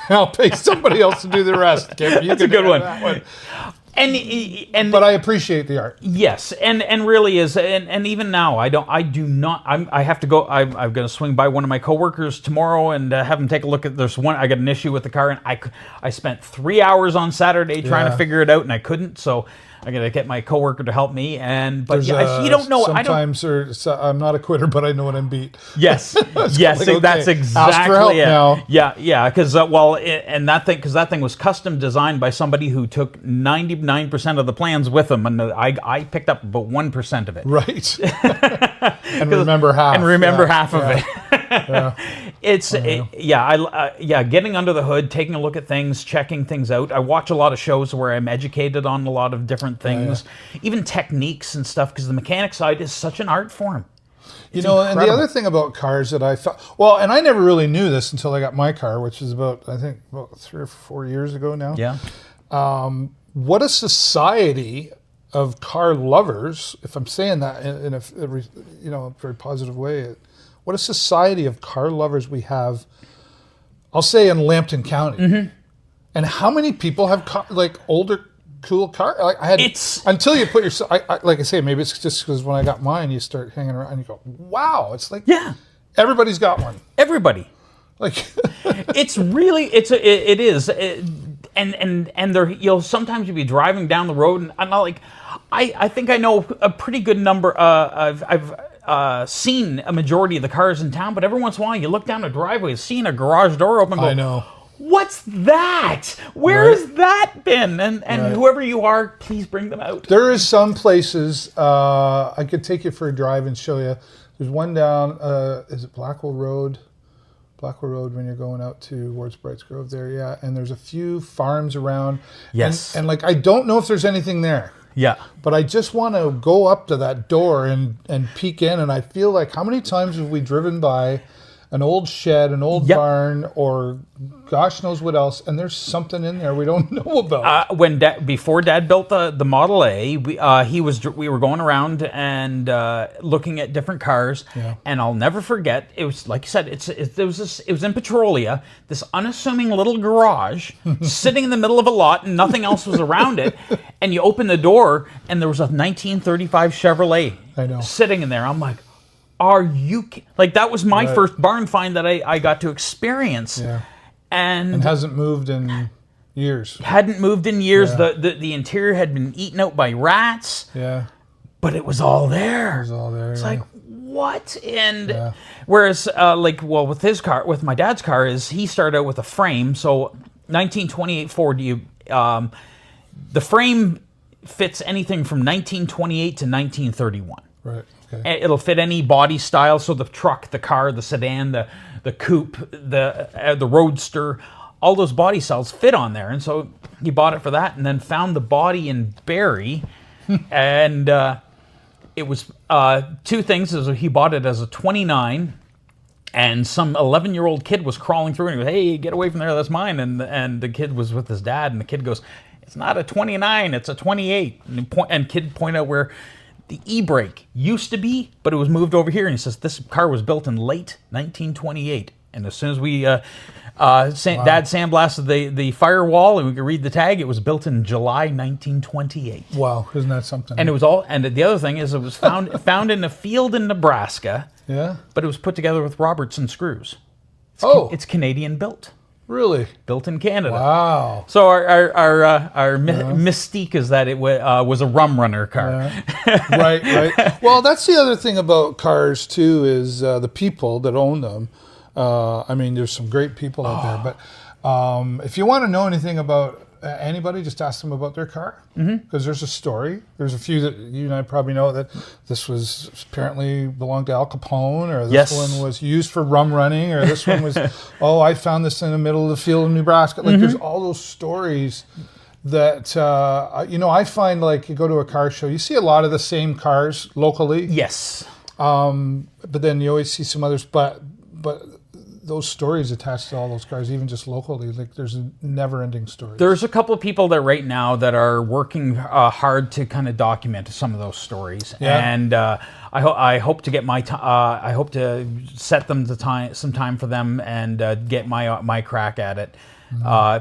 I'll pay somebody else to do the rest. Kip, That's a good one. But I appreciate the art. Yes, and really is, and even now I have to go. I'm going to swing by one of my coworkers tomorrow and have them take a look at. There's one. I got an issue with the car, and I spent 3 hours on Saturday trying to figure it out, and I couldn't. So I got to get my coworker to help me. You don't know. Sometimes I'm not a quitter, but I know when I'm beat. Yes, yes, like, okay, that's exactly ask for help it. now. Yeah, because that thing was custom designed by somebody who took 99% of the plans with them, and I picked up about 1% of it. Right. and remember half. Half of it. It's getting under the hood, taking a look at things, checking things out. I watch a lot of shows where I'm educated on a lot of different things, even techniques and stuff, because the mechanic side is such an art form. It's incredible. And the other thing about cars that I thought, and I never really knew this until I got my car, which is about 3 or 4 years ago now. Yeah. What a society of car lovers, if I'm saying that in a very positive way, what a society of car lovers we have, I'll say in Lambton County. Mm-hmm. And how many people have older cool car? Until you put yourself, like I say, maybe it's just because when I got mine, you start hanging around and you go, wow, it's like, everybody's got one. Everybody. Like, it is. And there, sometimes you'll be driving down the road and I'm not like, I think I know a pretty good number. seen a majority of the cars in town, but every once in a while you look down a driveway, seeing a garage door open, go, I know. What's that? Where has that been? And whoever you are, please bring them out. There is some places, I could take you for a drive and show you. There's one down, is it Blackwell Road? Blackwell Road when you're going out towards Brights Grove there, yeah. And there's a few farms around. Yes. And like, I don't know if there's anything there. Yeah. But I just want to go up to that door and peek in. And I feel like, how many times have we driven by an old shed, an old barn, or gosh knows what else, and there's something in there we don't know about. Before Dad built the Model A, we were going around and looking at different cars, and I'll never forget. It was like you said, it was in Petrolia, this unassuming little garage sitting in the middle of a lot, and nothing else was around it. And you open the door, and there was a 1935 Chevrolet sitting in there. I'm like, are you like, that was my first barn find that I got to experience. Yeah. And hasn't moved in years. Hadn't moved in years. Yeah. The interior had been eaten out by rats. Yeah. But it was all there. It was all there. It's like, what? And whereas with his car, with my dad's car, is he started out with a frame. So 1928 Ford, the frame fits anything from 1928 to 1931. Right. Okay. It'll fit any body style. So the truck, the car, the sedan, the coupe, the roadster, all those body styles fit on there. And so he bought it for that, and then found the body in Barrie, and it was two things. He bought it as a 29, and some 11-year-old kid was crawling through, and he goes, "Hey, get away from there! That's mine." And the kid was with his dad, and the kid goes, "It's not a 29, it's a 28." And kid point out where the e-brake used to be, but it was moved over here. And he says, this car was built in late 1928. And as soon as we, Dad sandblasted the firewall and we could read the tag, it was built in July 1928. Wow, isn't that something? And it was all, and the other thing is it was found in a field in Nebraska. Yeah. But it was put together with Robertson screws. It's Canadian built. Really? Built in Canada. Wow. So our mystique is that it was a rum runner car. Yeah. Right. Well, that's the other thing about cars too, is the people that own them. I mean, there's some great people out there, but if you want to know anything about anybody, just ask them about their car, because there's a story. There's a few that you and I probably know, that this was apparently belonged to Al Capone, or this one was used for rum running, or this one was, I found this in the middle of the field in Nebraska. Like, there's all those stories that, I find, like, you go to a car show, you see a lot of the same cars locally. Yes. But then you always see some others, but those stories attached to all those cars, even just locally, like, there's a never-ending story. There's a couple of people that right now that are working hard to kind of document some of those stories, and I hope to get I hope to set them some time for them and get my crack at it,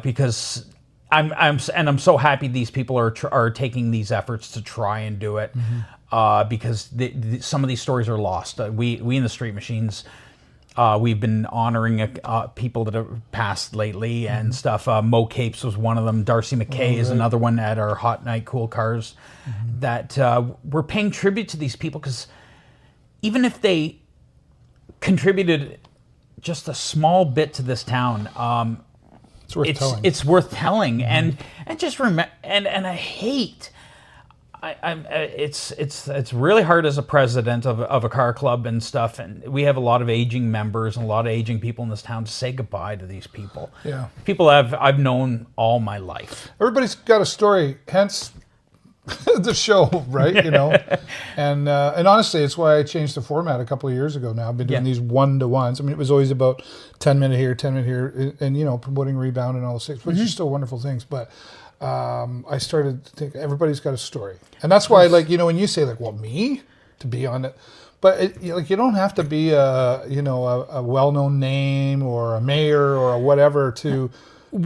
because I'm so happy these people are taking these efforts to try and do it, because some of these stories are lost. We in the Street Machines. We've been honoring people that have passed lately and stuff. Mo Capes was one of them. Darcy McKay is another one at our Hot Night Cool Cars. That we're paying tribute to these people, because even if they contributed just a small bit to this town, it's worth telling. And just remember, and I hate. It's really hard as a president of a car club and stuff, and we have a lot of aging members and a lot of aging people in this town, to say goodbye to these people. Yeah, people I've known all my life. Everybody's got a story, hence the show, right? And honestly, it's why I changed the format a couple of years ago. Now I've been doing these 1-to-1s. I mean, it was always about 10-minute here, 10-minute here, and promoting Rebound and all those things, which are still wonderful things, but. I started to think everybody's got a story, and that's why, like, when you say, like, well, me to be on it, but you don't have to be a well-known name or a mayor or a whatever to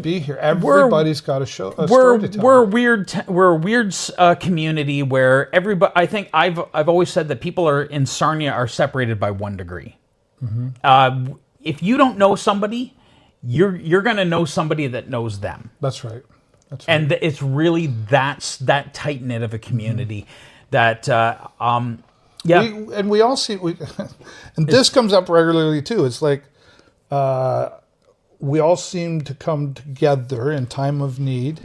be here. Everybody's got a story to tell. We're a weird community where everybody. I think I've always said that people in Sarnia are separated by 1 degree. If you don't know somebody, you're going to know somebody that knows them. That's right. And it's really that tight knit of a community that Yeah. We all see, and this comes up regularly too. It's like we all seem to come together in time of need.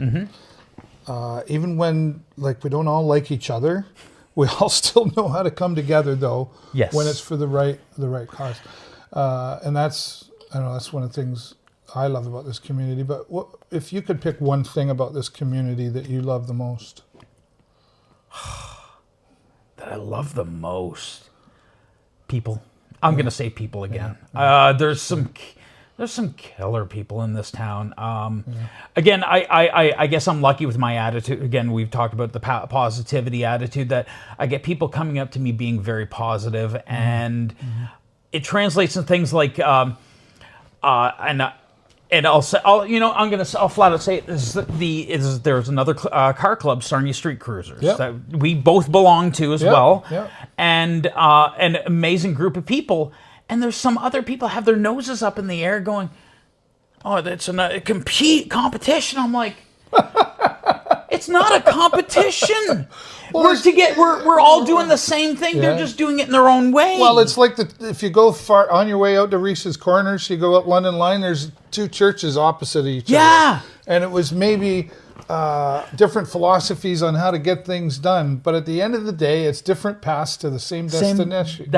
Even when like we don't all like each other, we all still know how to come together though. Yes. When it's for the right cause. And that's one of the things I love about this community. But if you could pick one thing about this community that you love the most? That I love the most? People. I'm going to say people again. There's some killer people in this town. Again, I guess I'm lucky with my attitude. Again, we've talked about the positivity attitude, that I get people coming up to me being very positive, and it translates in things like, and I'll flat out say it, there's another car club, Sarnia Street Cruisers, that we both belong to as well, and an amazing group of people. And there's some other people have their noses up in the air going, "Oh, that's a competition." I'm like, it's not a competition. We're all doing the same thing. They're just doing it in their own way. Well, it's like if you go far on your way out to Reese's Corners, you go up London Line. There's two churches opposite each other. Yeah, and it was maybe different philosophies on how to get things done, but at the end of the day, it's different paths to the same destination.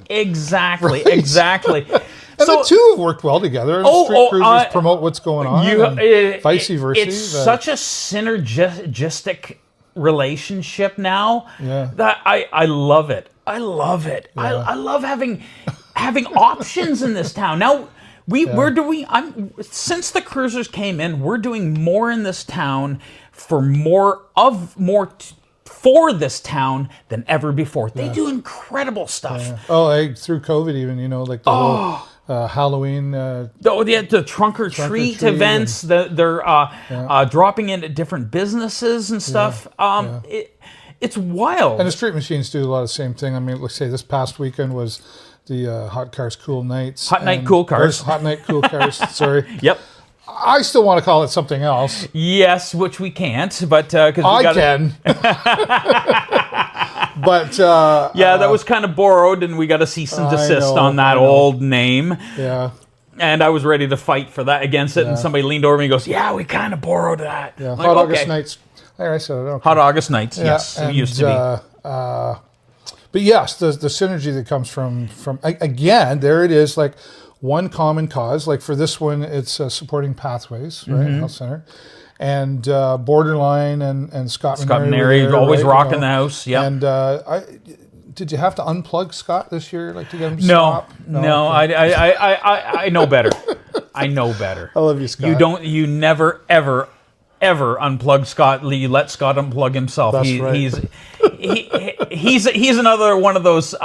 Exactly, right? Exactly. And so, the two have worked well together. Street Cruisers promote what's going on, and vice versa. It's such a synergistic relationship now that I love it. I love it. Yeah. I love having options in this town. Now, since the Cruisers came in, we're doing more in this town for this town than ever before. They do incredible stuff. Yeah. Through COVID even, like the whole Halloween. The trunk or treat events. They're dropping into different businesses and stuff. It's wild. And the Street Machines do a lot of the same thing. I mean, let's say this past weekend was the Hot Cars, Cool Nights. Hot Night, Cool Cars. Hot Night, Cool Cars, sorry. Yep. I still want to call it something else. Yes, which we can't, but... I can. But... that was kind of borrowed, and we got a cease and desist on that old name. Yeah. And I was ready to fight for that against it, and somebody leaned over me and goes, "Yeah, we kind of borrowed that." Yeah. Hot August Nights. I said it. Okay. Hot August Nights, yes. And, it used to be. But yes, the synergy that comes from again, there it is, like one common cause. Like for this one, it's supporting Pathways, right? Health Center. And Borderline and Scott McNary always rocking the house. Yeah. And did you have to unplug Scott this year, like to get him to stop? No. Okay. I know better. I know better. I love you, Scott. You never ever unplug Scott. You let Scott unplug himself. That's right. He's another one of those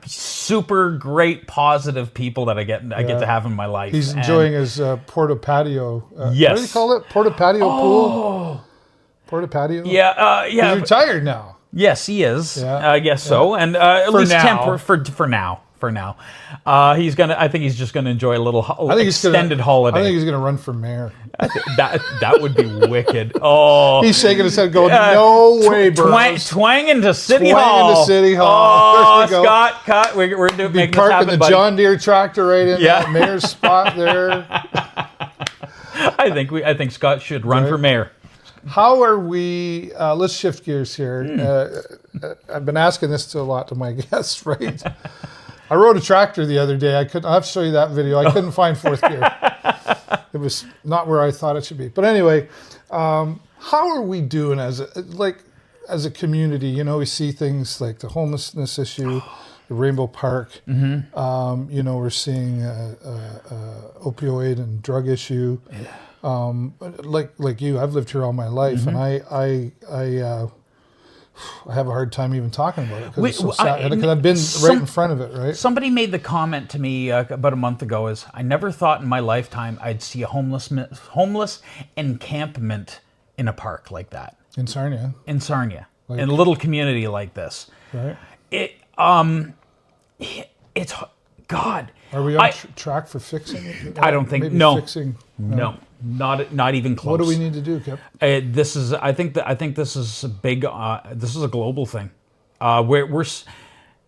super great positive people that I get to have in my life. He's enjoying his porta patio. Yes. What do you call it? Porta patio pool. Porta patio. Yeah. He's retired now. Yes, he is. Yeah. I guess so. And at least now. for now. I think he's just gonna enjoy a little extended holiday. I think he's gonna run for mayor. That would be wicked. Oh, he's shaking his head, going, "No way, Burrows." Twang into City Hall. Oh, Scott, cut. We're doing making this happen, parking the buddy. John Deere tractor right in that mayor's spot there. I think Scott should run for mayor. How are we? Let's shift gears here. I've been asking this to a lot of my guests, right? I rode a tractor the other day. I'll have to show you that video. I couldn't find fourth gear. It was not where I thought it should be. But anyway, how are we doing as a community? We see things like the homelessness issue, the Rainbow Park. We're seeing opioid and drug issue. Like you, I've lived here all my life, and I have a hard time even talking about it because it's so sad. Because I've been right in front of it, right? Somebody made the comment to me about a month ago is, I never thought in my lifetime I'd see a homeless encampment in a park like that. In Sarnia. In a little community like this. Right. It's God. Are we on track for fixing it? I don't think. Maybe No. Fixing, Not even close. What do we need to do, Kip? I think this is a big. This is a global thing.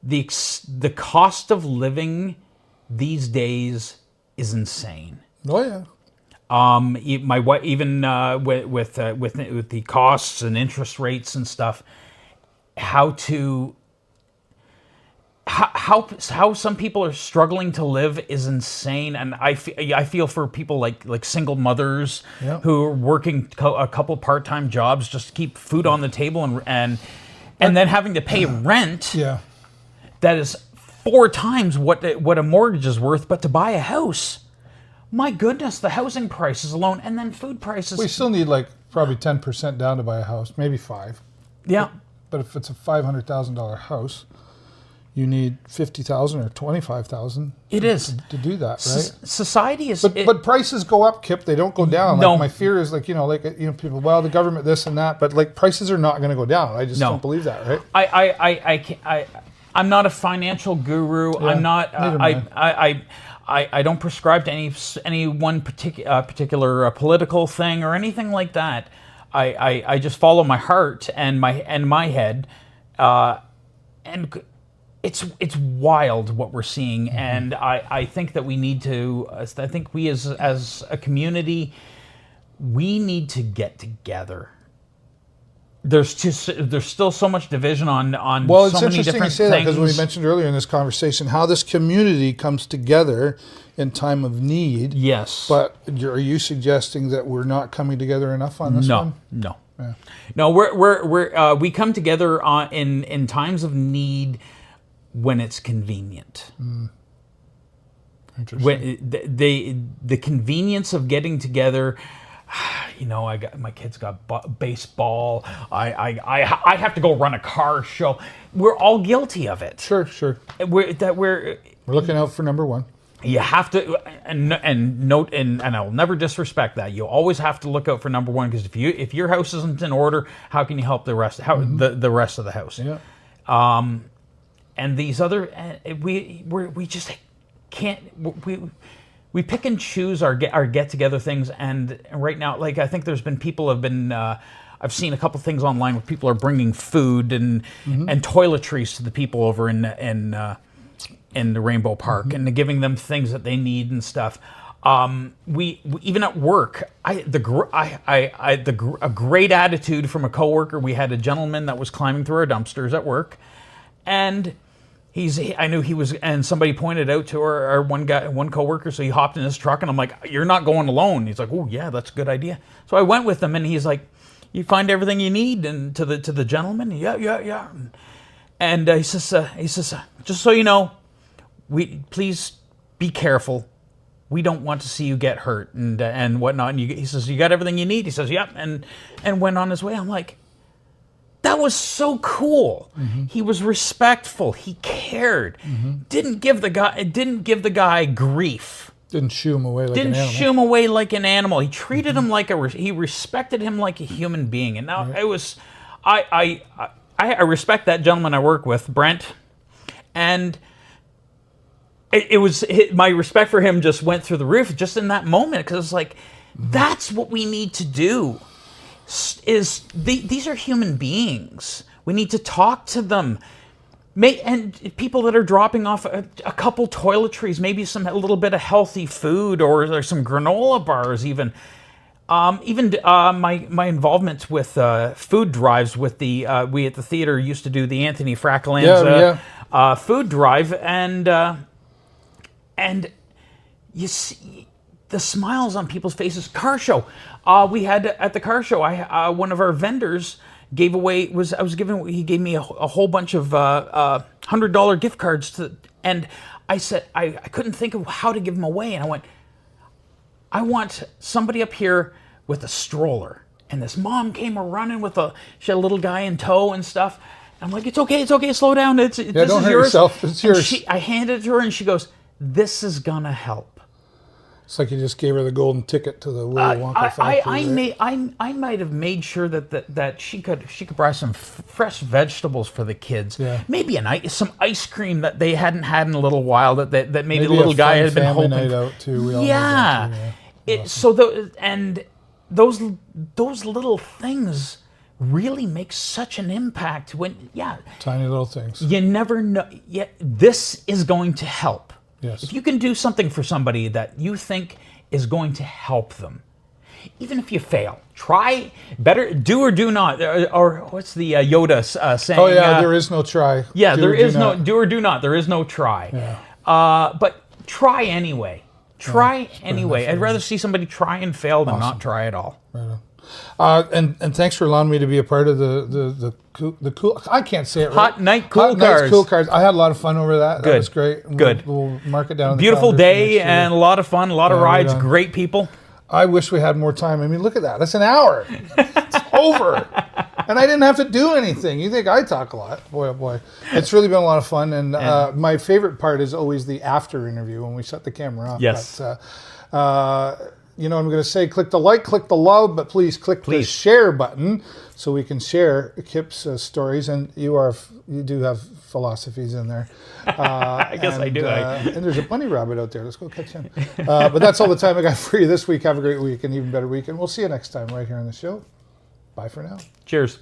the cost of living these days is insane. Oh yeah. My wife, even with the costs and interest rates and stuff, how some people are struggling to live is insane, and I feel for people like single mothers who are working a couple part-time jobs just to keep food on the table and then having to pay rent. Yeah. That is 4 times what a mortgage is worth, but to buy a house, my goodness, the housing prices alone, and then food prices. We still need like probably 10% down to buy a house, maybe 5. Yeah. But if it's a $500,000 house, you need $50,000 or $25,000. It is to do that, right? Society is. But prices go up, Kip. They don't go down. No. Like my fear is people. Well, the government this and that, but like prices are not going to go down. I just don't believe that, right? I'm not a financial guru. Yeah, I'm not. I don't prescribe to any one particular political thing or anything like that. I just follow my heart and my head, and it's wild what we're seeing. And I think that we need to. I think we as a community, we need to get together. There's still so much division on well, it's so many interesting different you say that, things. because we mentioned earlier in this conversation how this community comes together in time of need. Yes. But are you suggesting that we're not coming together enough on this one? No. Yeah. No, we come together in times of need when it's convenient. Interesting. When the convenience of getting together. My kids got baseball. I have to go run a car show. We're all guilty of it. Sure. We're looking out for number one. You have to and note and I'll never disrespect that. You always have to look out for number one, because if your house isn't in order, how can you help the rest? The rest of the house? Yeah. And these other we just can't we pick and choose our get-together things, and right now, like, I think there's been people have been. I've seen a couple things online where people are bringing food and toiletries to the people over in the Rainbow Park and giving them things that they need and stuff. We even at work, a great attitude from a coworker. We had a gentleman that was climbing through our dumpsters at work, and. I knew he was, and somebody pointed out to our one coworker, so he hopped in his truck, and I'm like, "You're not going alone." He's like, "Oh yeah, that's a good idea." So I went with him, and he's like, "You find everything you need?" And to the gentleman, yeah. And he says, "Just so you know, please be careful. We don't want to see you get hurt and whatnot." And he says, "You got everything you need?" He says, "Yep," and went on his way. I'm like, that was so cool. He was respectful. He cared. Didn't give the guy grief. Didn't shoo him away like an animal. Didn't shoo him away like an animal. He treated him like he respected him like a human being. And now it was, I respect that gentleman I work with, Brent, and it was my respect for him just went through the roof just in that moment, because it's like that's what we need to do. These are human beings. We need to talk to them. And people that are dropping off a couple toiletries, maybe a little bit of healthy food, or some granola bars even. My involvement with food drives with we at the theater used to do the Anthony Frackalanza food drive, and you see the smiles on people's faces. Car show. We had at the car show. One of our vendors gave away he gave me a whole bunch of $100 gift cards and I said I couldn't think of how to give them away, and I went, I want somebody up here with a stroller, and this mom came running she had a little guy in tow and stuff. I'm like, it's okay, slow down. This don't is hurt yours. Yourself. It's yours. I handed it to her, and she goes, "This is gonna help." It's like you just gave her the golden ticket to the Willy Wonka factory. I might have made sure that she could buy some fresh vegetables for the kids. Yeah. Maybe some ice cream that they hadn't had in a little while. That maybe the little guy had been hoping. Night out too. We all yeah. Awesome. So those little things really make such an impact when, Tiny little things. you never know. Yeah, this is going to help. Yes. If you can do something for somebody that you think is going to help them, even if you fail, try better, do or do not. Or what's the Yoda saying? Oh, yeah, there is no try. Yeah, Do there or is do no not. do or do not. There is no try. Yeah. But try anyway. Try anyway. I'd rather see somebody try and fail than not try at all. Right on. And thanks for allowing me to be a part of the cool. I can't say it right. Hot Night Cool Hot Nights Cars. Cool Cars. I had a lot of fun over that. Good. That was great. Good. We'll mark it down. In the Beautiful calendar for day next year. and a lot of fun, a lot of rides, right on. great people. I wish we had more time. I mean, look at that. That's an hour. It's over. And I didn't have to do anything. You think I talk a lot. Boy, oh boy. It's really been a lot of fun. And my favorite part is always the after interview when we shut the camera off. Yes. But, you know, I'm going to say click the like, click the love, but please click the share button so we can share Kip's stories. And you do have philosophies in there. I guess I do. And there's a bunny rabbit out there. Let's go catch him. But that's all the time I got for you this week. Have a great week and even better week. And we'll see you next time right here on the show. Bye for now. Cheers.